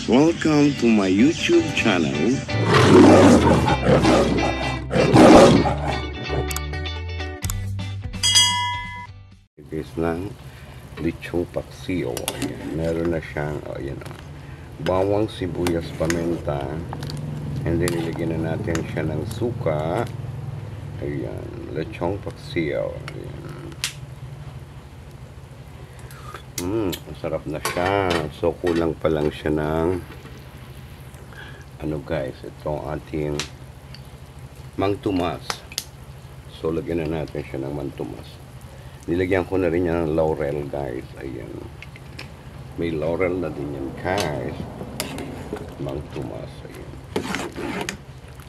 Welcome to my YouTube channel. Guys lang, lechong paksiw. Ayan, meron na siyang, ayan, bawang, sibuyas, paminta. And then ilagyan na natin siya ng suka. Ayan, lechong paksiw. Ayan. Masarap na siya. So, kulang pa lang siya ng ano guys, itong ating mangtumas. So, lagyan na natin siya ng mangtumas. Nilagyan ko na rin yan ng laurel guys. Ayan. May laurel na din yan guys. Mangtumas. Ayan.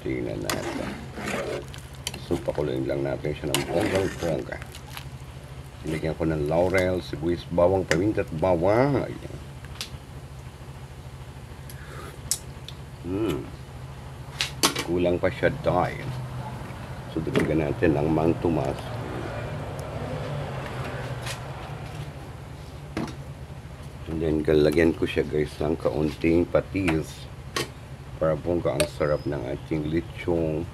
Tingnan natin. So, pakuloyin lang natin siya ng bonggang-bongga. Nilagyan ko ng laurel, sibuyas, bawang, paminta at bawang. Ayan. Kulang pa siya dahil. So, dagdagan natin ang mangtumas. And then, lagyan ko siya guys ng kaunting patis para bongga ang sarap ng ating lechong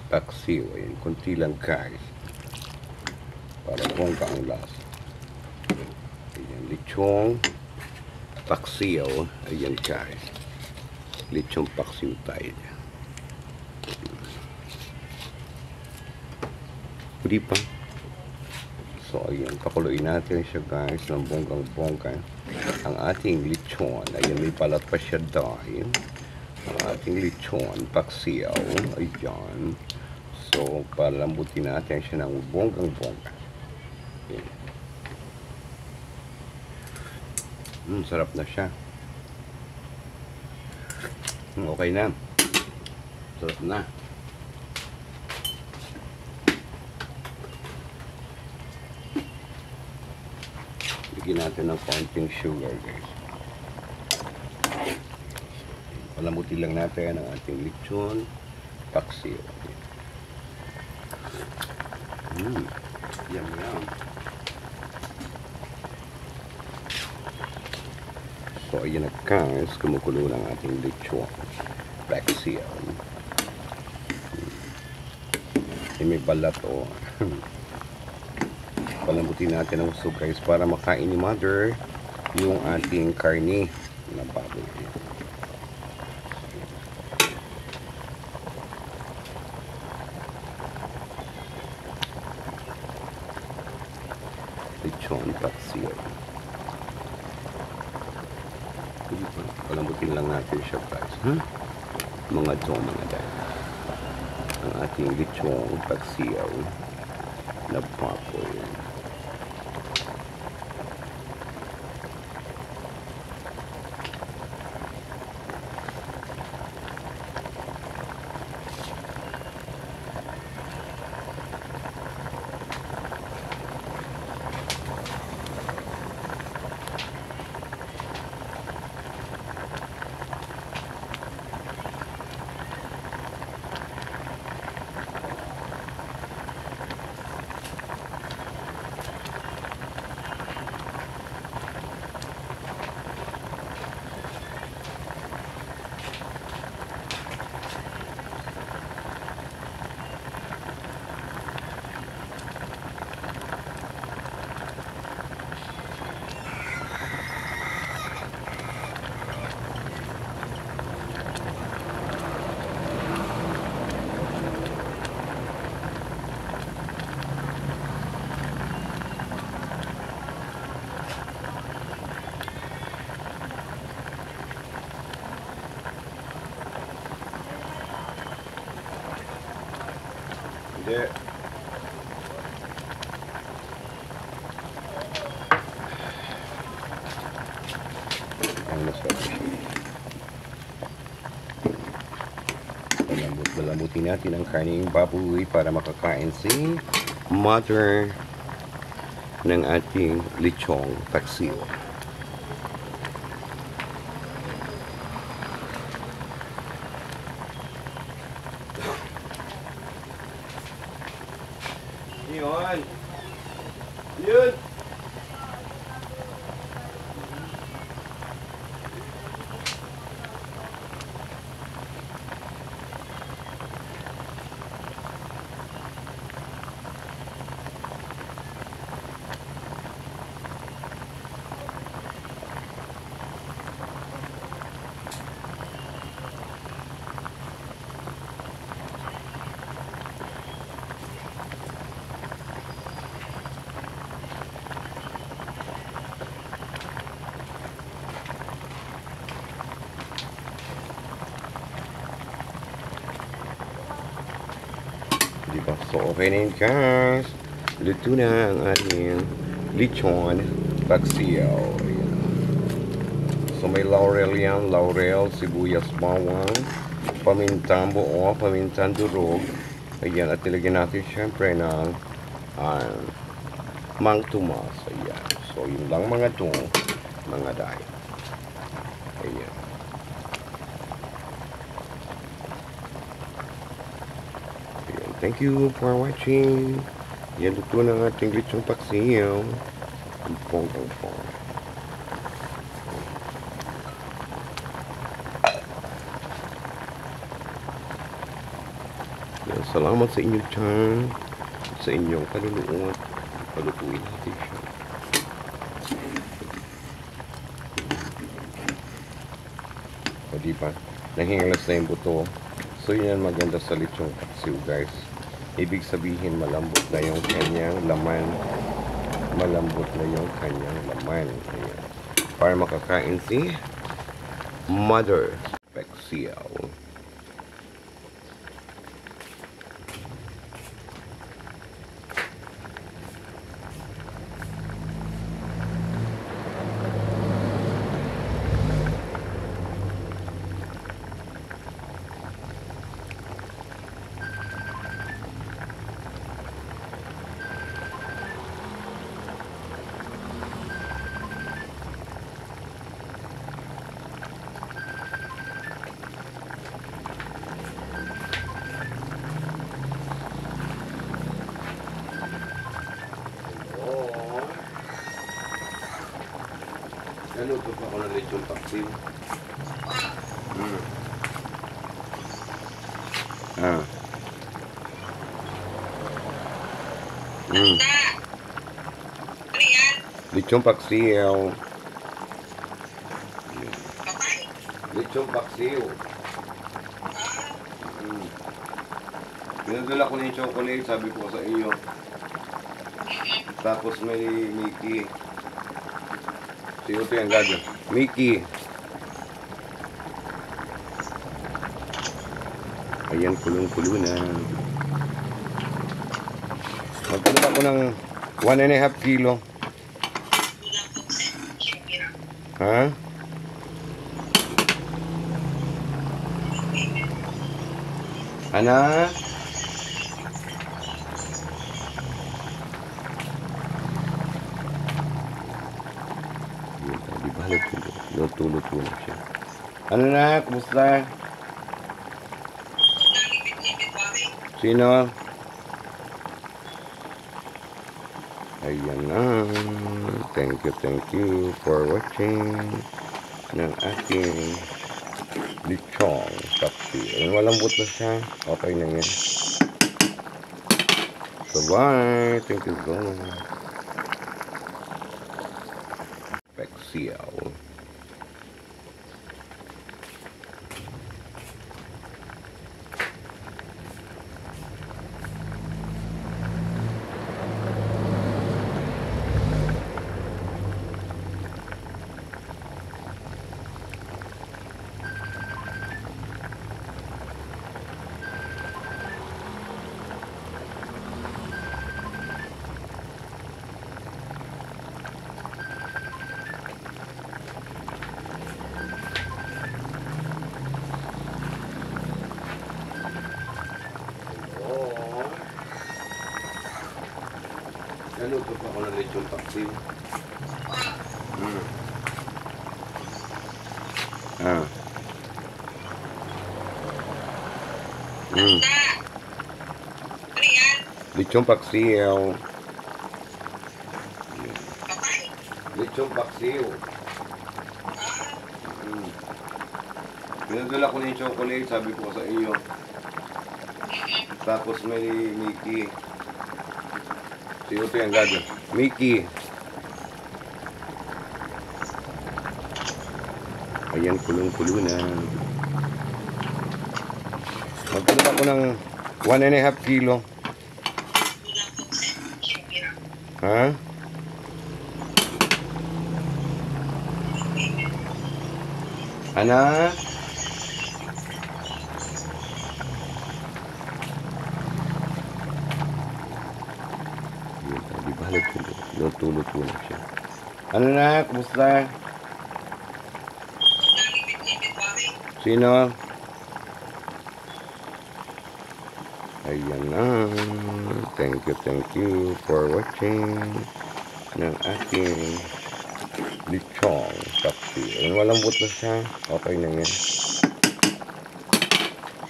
paksiw. Ayan, kunti lang guys. Para bongga ang lasa. Ayan, lechong paksiw. Ayan guys. Lechong paksiw tayo. Pwede pa. So, ayan. Pakuluin natin siya guys ng bonggang-bongga. Ang ating lechon. Ayan, may palat pa siya dahil. Ang ating lechon paksiw. Ayan. So, palambutin natin siya ng bonggang-bongga. Sarap na siya. Okay na. Sarap na. Bigyan natin ng konting sugar guys. Palambutin lang natin ang ating lechon paksiw. Yum yum. So, ayan na guys, kumukulo ng ating lechon paksiw. May balat o. Palambutin natin ang gusto guys para makain ni mother yung ating karne na baboy. Lechon paksiw. Palambutin lang natin siya guys. Mga dahil. Ang ating lechon paksiw na baboy. Hindi. Ang masarap siya. Lalambutin natin ang karneng baboy para makakain si mother ng ating lechong paksiw. Yun. Yun. Diba? So, okay na yun, guys. Luto na ang ating lechon paksiw. Ayan. So, may laurel yan. Laurel, sibuyas, bawang, pamintang buo, pamintang durog. Ayan. At nilagyan natin syempre ng mang tumas. Ayan. So, yun lang mga to, mga day. Ayan. Ayan. Thank you for watching. Yan, luto ng ating lechong paksiw. Pong. Yan, salamat sa inyong time, sa inyong panunood. Palutuin natin siya. O diba, nahingalas na yung buto. So yan maganda sa lechong paksiw, guys. Ibig sabihin malambot na yung kanyang laman. Malambot na yung kanyang laman. Ayan. Para makakain si Mother Paksiw. Naluto pa ako ng lechon paksiw. Lechon paksiw. Lechon paksiw. Pinadala ko na yung chocolate, sabi ko sa iyo. Tapos may Mickey. Sino ito yung gagawin? Mickey. Ayan, kulong-kulo na. Magpunta ako ng 1.5 kilo. Ha? Ana? Luto na siya. Ano na? Kumusta? Sino? Ayan na. Thank you for watching ng aking lechon paksiw. Malambot na siya. Okay na yan. So bye. Thank you so much. Paksiw. Naluto pa ako ng lechon paksiw. Lechon paksiw. Lechon paksiw. Pinadala ko na yung chocolate, sabi ko sa iyo. Tapos may Mickey. Sino ito yung gagawin? Mickey. Ayan, kulong-kulo na. Magpunta ako ng 1.5 kilo. Ha? Ana? Luto na siya. Ano na? Kumusta? Sino? Ayan na. Thank you for watching ng aking lechong paksiw. Malambot na siya. Okay na yan.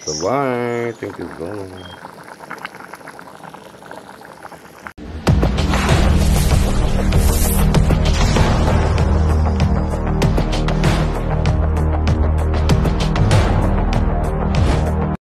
So bye. Thank you so much.